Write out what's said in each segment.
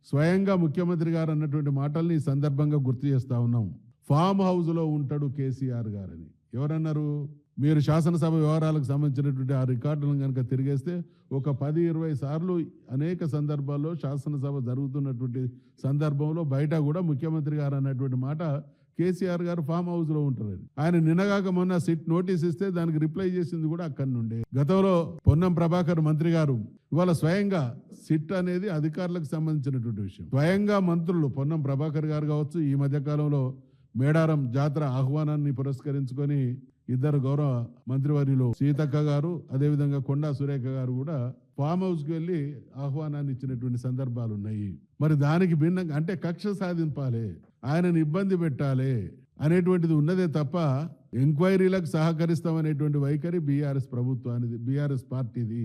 స్వయంగా ముఖ్యమంత్రి గారు అన్నటువంటి మాటల్ని ఈ సందర్భంగా గుర్తు చేస్తా ఉన్నాం. ఫామ్ హౌస్లో ఉంటాడు కేసీఆర్ గారని ఎవరన్నారు? మీరు శాసనసభ వ్యవహారాలకు సంబంధించినటువంటి ఆ రికార్డులను కనుక తిరిగేస్తే ఒక 10-20 సార్లు అనేక సందర్భాల్లో శాసనసభ జరుగుతున్నటువంటి సందర్భంలో బయట కూడా ముఖ్యమంత్రి గారు అన్నటువంటి మాట కేసీఆర్ గారు ఫామ్ హౌస్లో ఉంటారు. ఆయన నిన్నగాక మొన్న సిట్ నోటీస్ ఇస్తే దానికి రిప్లై చేసింది కూడా అక్కడి నుండే. గతంలో పొన్నం ప్రభాకర్ మంత్రి గారు ఇవాళ స్వయంగా సిట్ అనేది అధికారులకు సంబంధించినటువంటి విషయం. స్వయంగా మంత్రులు పొన్నం ప్రభాకర్ గారు కావచ్చు, ఈ మధ్య కాలంలో మేడారం జాతర ఆహ్వానాన్ని పురస్కరించుకొని ఇద్దరు గౌరవ మంత్రివర్యులు సీతక్క గారు, అదేవిధంగా కొండా సురేఖ గారు కూడా ఫామ్ హౌస్కి వెళ్ళి ఆహ్వానాన్ని ఇచ్చినటువంటి సందర్భాలు ఉన్నాయి. మరి దానికి భిన్నంగా అంటే కక్ష సాధింపాలి, ఆయనను ఇబ్బంది పెట్టాలి అనేటువంటిది ఉన్నదే తప్ప ఎంక్వైరీలకు సహకరిస్తామనేటువంటి వైఖరి బీఆర్ఎస్ ప్రభుత్వానిది, బీఆర్ఎస్ పార్టీది.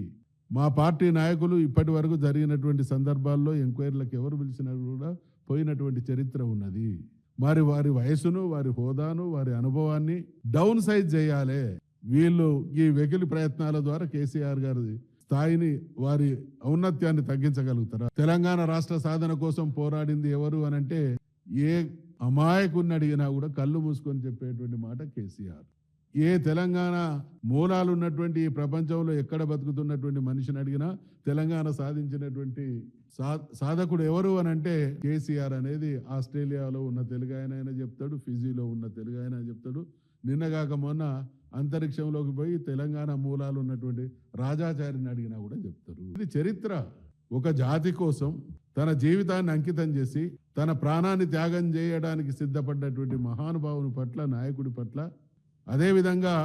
మా పార్టీ నాయకులు ఇప్పటి వరకు జరిగినటువంటి సందర్భాల్లో ఎంక్వైరీలకు ఎవరు పిలిచినా కూడా పోయినటువంటి చరిత్ర ఉన్నది. మరి వారి వయసును, వారి హోదాను, వారి అనుభవాన్ని డౌన్ సైజ్ చేయాలి. వీళ్ళు ఈ వెకిలి ప్రయత్నాల ద్వారా కేసీఆర్ గారి స్థాయిని, వారి ఔన్నత్యాన్ని తగ్గించగలుగుతారా? తెలంగాణ రాష్ట్ర సాధన కోసం పోరాడింది ఎవరు అనంటే ఏ అమాయకుని అడిగినా కూడా కళ్ళు మూసుకొని చెప్పేటువంటి మాట కేసీఆర్. ఏ తెలంగాణ మూలాలు ఉన్నటువంటి ఈ ప్రపంచంలో ఎక్కడ బతుకుతున్నటువంటి మనిషిని అడిగినా తెలంగాణ సాధించినటువంటి సాధకుడు ఎవరు అని అంటే కేసీఆర్ అనేది ఆస్ట్రేలియాలో ఉన్న తెలుగు ఆయన చెప్తాడు, ఫిజీలో ఉన్న తెలుగు ఆయన చెప్తాడు. నిన్నగాక మొన్న అంతరిక్షంలోకి పోయి తెలంగాణ మూలాలు ఉన్నటువంటి రాజాచారిని అడిగినా కూడా చెప్తారు. ఇది చరిత్ర. ఒక జాతి కోసం తన జీవితాన్ని అంకితం చేసి తన ప్రాణాన్ని త్యాగం చేయడానికి సిద్ధపడ్డటువంటి మహానుభావుని పట్ల, నాయకుడి పట్ల, అదేవిధంగా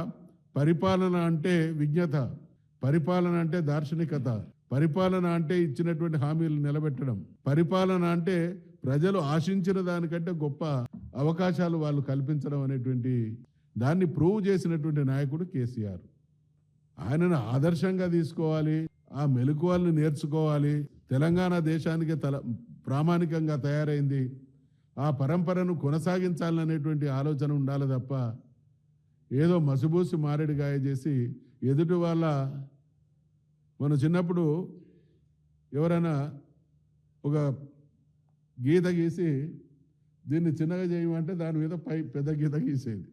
పరిపాలన అంటే విజ్ఞత, పరిపాలన అంటే దార్శనికత, పరిపాలన అంటే ఇచ్చినటువంటి హామీలు నిలబెట్టడం, పరిపాలన అంటే ప్రజలు ఆశించిన దానికంటే గొప్ప అవకాశాలు వాళ్ళు కల్పించడం అనేటువంటి దాన్ని ప్రూవ్ చేసినటువంటి నాయకుడు కేసీఆర్. ఆయనను ఆదర్శంగా తీసుకోవాలి, ఆ మెలకువల్ని నేర్చుకోవాలి. తెలంగాణ దేశానికి ప్రామాణికంగా తయారైంది, ఆ పరంపరను కొనసాగించాలనేటువంటి ఆలోచన ఉండాలి తప్ప ఏదో మసిబూసి మారేడుగాయ చేసి ఎదుటి వాళ్ళ, మన చిన్నప్పుడు ఎవరైనా ఒక గీత గీసి దీన్ని చిన్నగా చేయమంటే దాని మీద పెద్ద గీత గీసేది.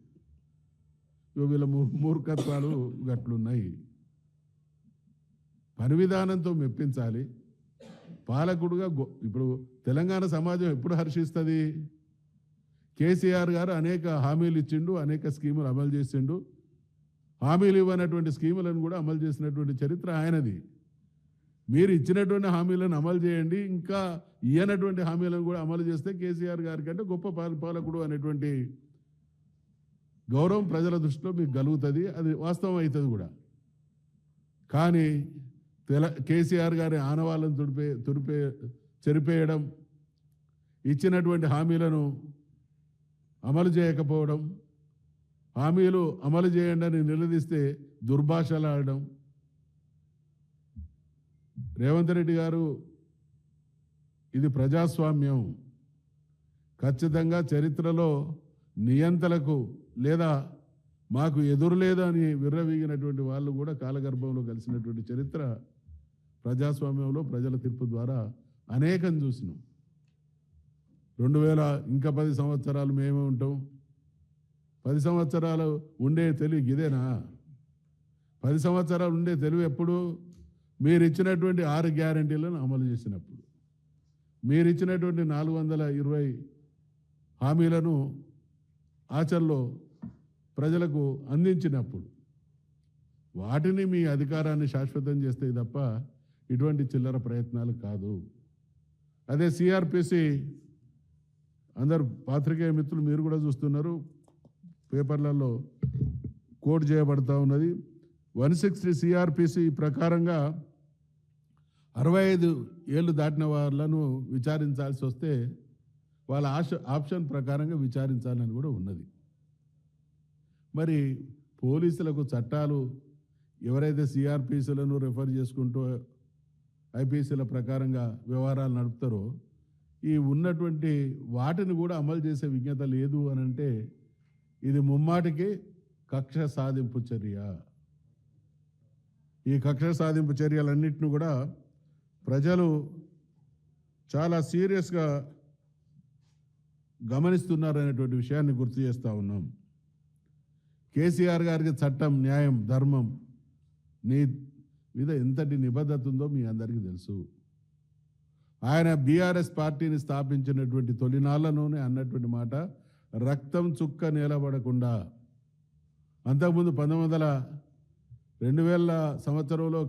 వీళ్ళ మూర్ఖత్వాలు గట్లున్నాయి. పని విధానంతో మెప్పించాలి. పాలకుడుగా ఇప్పుడు తెలంగాణ సమాజం ఎప్పుడు హర్షిస్తుంది? కేసీఆర్ గారు అనేక హామీలు ఇచ్చిండు, అనేక స్కీములు అమలు చేసిండు. హామీలు ఇవ్వనటువంటి స్కీములను కూడా అమలు చేసినటువంటి చరిత్ర ఆయనది. మీరు ఇచ్చినటువంటి హామీలను అమలు చేయండి, ఇంకా ఇయ్యనటువంటి హామీలను కూడా అమలు చేస్తే కేసీఆర్ గారి కంటే గొప్ప పాలకుడు అనేటువంటి గౌరవం ప్రజల దృష్టిలో మీకు కలుగుతుంది. అది వాస్తవం అవుతుంది కూడా. కానీ కేసీఆర్ గారి ఆనవాళ్ళను చెరిపేయడం, ఇచ్చినటువంటి హామీలను అమలు చేయకపోవడం, హామీలు అమలు చేయండి అని నిలదీస్తే దుర్భాషలాడడం. రేవంత్ రెడ్డి గారు, ఇది ప్రజాస్వామ్యం, ఖచ్చితంగా చరిత్రలో నియంతలకు లేదా మాకు ఎదురు లేదు అని విర్రవీగినటువంటి వాళ్ళు కూడా కాలగర్భంలో కలిసినటువంటి చరిత్ర ప్రజాస్వామ్యంలో ప్రజల తీర్పు ద్వారా అనేకం చూసినాం. 2000 ఇంకా 10 సంవత్సరాలు మేమే ఉంటాం. 10 సంవత్సరాలు ఉండే తెలివి ఇదేనా? 10 సంవత్సరాలు ఉండే తెలివి ఎప్పుడు? మీరు ఇచ్చినటువంటి 6 గ్యారంటీలను అమలు చేసినప్పుడు, మీరు ఇచ్చినటువంటి 420 హామీలను ఆచరణలో ప్రజలకు అందించినప్పుడు, వాటిని మీ అధికారాన్ని శాశ్వతం చేస్తే తప్ప ఇటువంటి చిల్లర ప్రయత్నాలు కాదు. అదే సిఆర్పిసి, అందరు పాత్రికేయ మిత్రులు మీరు కూడా చూస్తున్నారు, పేపర్లలో కోట్ చేయబడతా ఉన్నది. 160 సిఆర్పిసి ప్రకారంగా 65 ఏళ్ళు దాటిన వాళ్ళను విచారించాల్సి వస్తే వాళ్ళ ఆప్షన్ ప్రకారంగా విచారించాలని కూడా ఉన్నది. మరి పోలీసులకు చట్టాలు ఎవరైతే సిఆర్పిసిలను రెఫర్ చేసుకుంటూ ఐపీసీల ప్రకారంగా వ్యవహారాలు నడుపుతారో ఈ ఉన్నటువంటి వాటిని కూడా అమలు చేసే విజ్ఞత లేదు అని అంటే ఇది ముమ్మాటికి కక్ష సాధింపు చర్య. ఈ కక్ష సాధింపు చర్యలన్నింటినీ కూడా ప్రజలు చాలా సీరియస్గా గమనిస్తున్నారనేటువంటి విషయాన్ని గుర్తు చేస్తూ ఉన్నాం. కేసీఆర్ గారికి చట్టం, న్యాయం, ధర్మం మీద ఎంతటి నిబద్ధత ఉందో మీ అందరికీ తెలుసు. ఆయన బీఆర్ఎస్ పార్టీని స్థాపించినటువంటి తొలినాళ్లలోనే అన్నటువంటి మాట, రక్తం చుక్క నిలబడకుండా. అంతకుముందు 2000 సంవత్సరంలో